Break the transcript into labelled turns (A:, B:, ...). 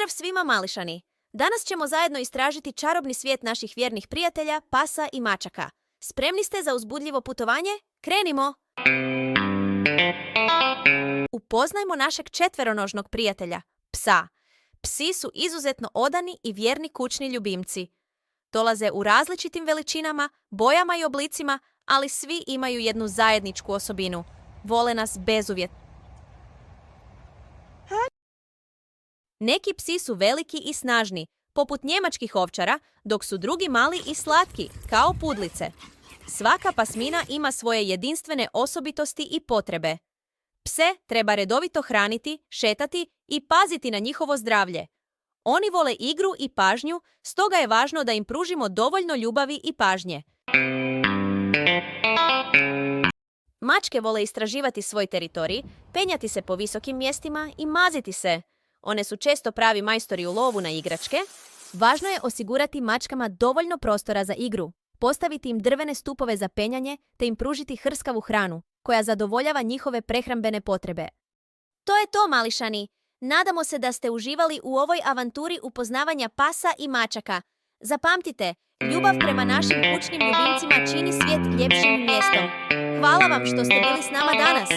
A: Pozdrav svima mališani! Danas ćemo zajedno istražiti čarobni svijet naših vjernih prijatelja, pasa i mačaka. Spremni ste za uzbudljivo putovanje? Krenimo! Upoznajmo našeg četveronožnog prijatelja, psa. Psi su izuzetno odani i vjerni kućni ljubimci. Dolaze u različitim veličinama, bojama i oblicima, ali svi imaju jednu zajedničku osobinu. Vole nas bezuvjetno. Neki psi su veliki i snažni, poput njemačkih ovčara, dok su drugi mali i slatki, kao pudlice. Svaka pasmina ima svoje jedinstvene osobitosti i potrebe. Pse treba redovito hraniti, šetati i paziti na njihovo zdravlje. Oni vole igru i pažnju, stoga je važno da im pružimo dovoljno ljubavi i pažnje. Mačke vole istraživati svoj teritorij, penjati se po visokim mjestima i maziti se. One su često pravi majstori u lovu na igračke. Važno je osigurati mačkama dovoljno prostora za igru, postaviti im drvene stupove za penjanje te im pružiti hrskavu hranu, koja zadovoljava njihove prehrambene potrebe. To je to, mališani! Nadamo se da ste uživali u ovoj avanturi upoznavanja pasa i mačaka. Zapamtite, ljubav prema našim kućnim ljubimcima čini svijet ljepšim mjestom. Hvala vam što ste bili s nama danas!